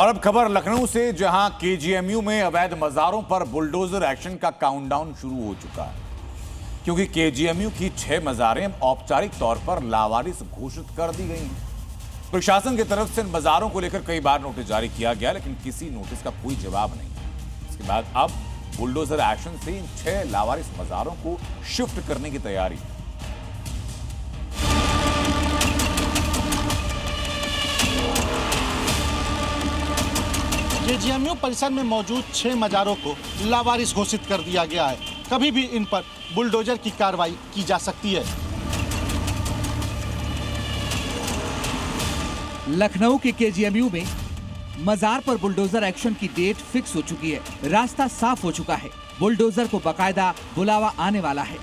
और अब खबर लखनऊ से, जहां केजीएमयू में अवैध मजारों पर बुलडोजर एक्शन का काउंटडाउन शुरू हो चुका है, क्योंकि केजीएमयू की 6 मजारें औपचारिक तौर पर लावारिस घोषित कर दी गई हैं। प्रशासन की तरफ से इन मजारों को लेकर कई बार नोटिस जारी किया गया, लेकिन किसी नोटिस का कोई जवाब नहीं। इसके बाद अब बुलडोजर एक्शन से इन 6 लावारिस मजारों को शिफ्ट करने की तैयारी। केजीएमयू परिसर में मौजूद 6 मजारों को लावारिस घोषित कर दिया गया है। कभी भी इन पर बुलडोजर की कार्रवाई की जा सकती है। लखनऊ के केजीएमयू में मजार पर बुलडोजर एक्शन की डेट फिक्स हो चुकी है। रास्ता साफ हो चुका है। बुलडोजर को बकायदा बुलावा आने वाला है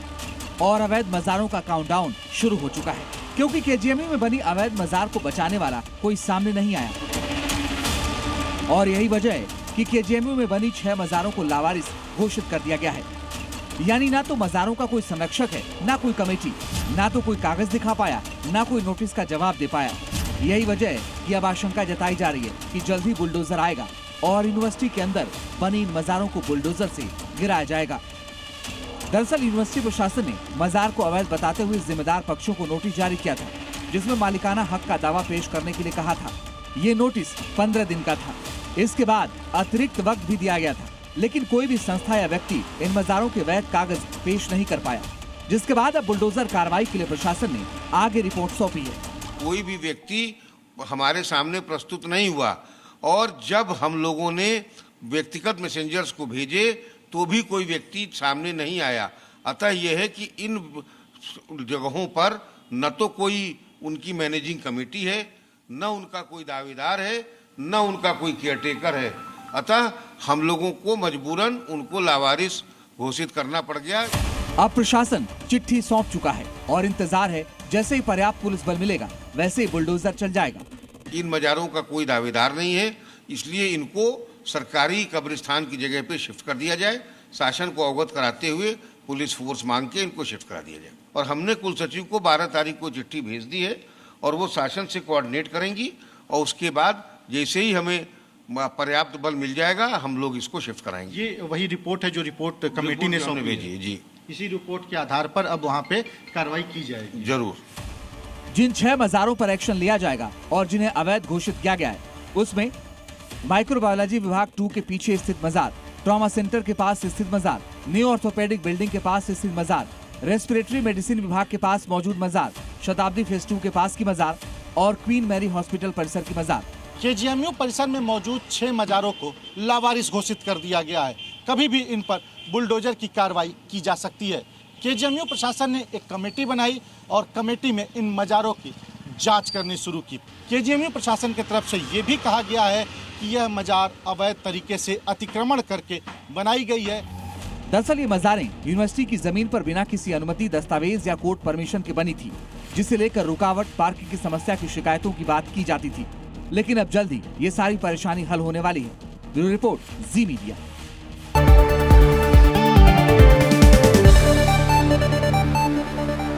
और अवैध मजारों का काउंटडाउन शुरू हो चुका है, क्योंकि केजीएमयू में बनी अवैध मजार को बचाने वाला कोई सामने नहीं आया। और यही वजह है कि केजीएमयू में बनी 6 मजारों को लावारिस घोषित कर दिया गया है। यानी ना तो मजारों का कोई संरक्षक है, ना कोई कमेटी, ना तो कोई कागज दिखा पाया, ना कोई नोटिस का जवाब दे पाया। यही वजह है कि अब आशंका जताई जा रही है कि जल्द ही बुलडोजर आएगा और यूनिवर्सिटी के अंदर बनी इन मजारों को बुलडोजर से गिराया जाएगा। दरअसल यूनिवर्सिटी प्रशासन ने मजार को अवैध बताते हुए जिम्मेदार पक्षों को नोटिस जारी किया था, जिसमें मालिकाना हक का दावा पेश करने के लिए कहा था। ये नोटिस 15 दिन का था। इसके बाद अतिरिक्त वक्त भी दिया गया था, लेकिन कोई भी संस्था या व्यक्ति इन मजारों के वैध कागज पेश नहीं कर पाया, जिसके बाद अब बुलडोजर कार्रवाई के लिए प्रशासन ने आगे रिपोर्ट सौंपी है। कोई भी व्यक्ति हमारे सामने प्रस्तुत नहीं हुआ और जब हम लोगों ने व्यक्तिगत मैसेंजर्स को भेजे तो भी कोई व्यक्ति सामने नहीं आया। अतः यह है कि इन जगहों पर न तो कोई उनकी मैनेजिंग कमेटी है, न उनका कोई दावेदार है, न उनका कोई केयरटेकर है। अतः हम लोगों को मजबूरन उनको लावारिस घोषित करना पड़ गया। अब प्रशासन चिट्ठी सौंप चुका है और इंतजार है, जैसे ही पर्याप्त पुलिस बल मिलेगा वैसे ही बुलडोजर चल जाएगा। इन मजारों का कोई दावेदार नहीं है, इसलिए इनको सरकारी कब्रिस्तान की जगह पे शिफ्ट कर दिया जाए। शासन को अवगत कराते हुए पुलिस फोर्स मांग के इनको शिफ्ट करा दिया जाए। और हमने कुल सचिव को 12 तारीख को चिट्ठी भेज दी है और वो शासन से कोऑर्डिनेट करेंगी और उसके बाद जैसे ही हमें पर्याप्त बल मिल जाएगा हम लोग इसको शिफ्ट कराएंगे। ये वही रिपोर्ट है जो रिपोर्ट कमेटी ने सौंपी भेजी है जी। इसी रिपोर्ट के आधार पर अब वहाँ पे कार्रवाई की जाएगी। जरूर। जिन 6 मजारों पर एक्शन लिया जाएगा और जिन्हें अवैध घोषित किया गया है, उसमें माइक्रोबायोलॉजी विभाग 2 के पीछे स्थित मजार, ट्रॉमा सेंटर के पास स्थित मजार, न्यू ऑर्थोपेडिक बिल्डिंग के पास स्थित मजार, रेस्पिरेटरी मेडिसिन विभाग के पास मौजूद मजार, शताब्दी फेज 2 के पास की मजार और क्वीन मैरी हॉस्पिटल परिसर की मजार। केजीएमयू परिसर में मौजूद 6 मजारों को लावारिस घोषित कर दिया गया है। कभी भी इन पर बुलडोजर की कार्रवाई की जा सकती है। केजीएमयू प्रशासन ने एक कमेटी बनाई और कमेटी में इन मजारों की जांच करनी शुरू की। केजीएमयू प्रशासन की तरफ से ये भी कहा गया है कि यह मजार अवैध तरीके से अतिक्रमण करके बनाई गई है। दरअसल ये मजारें यूनिवर्सिटी की जमीन पर बिना किसी अनुमति, दस्तावेज या कोर्ट परमिशन के बनी थी, जिसे लेकर रुकावट, पार्किंग की समस्या की शिकायतों की बात की जाती थी। लेकिन अब जल्द ही ये सारी परेशानी हल होने वाली है। ब्यूरो रिपोर्ट, जी मीडिया।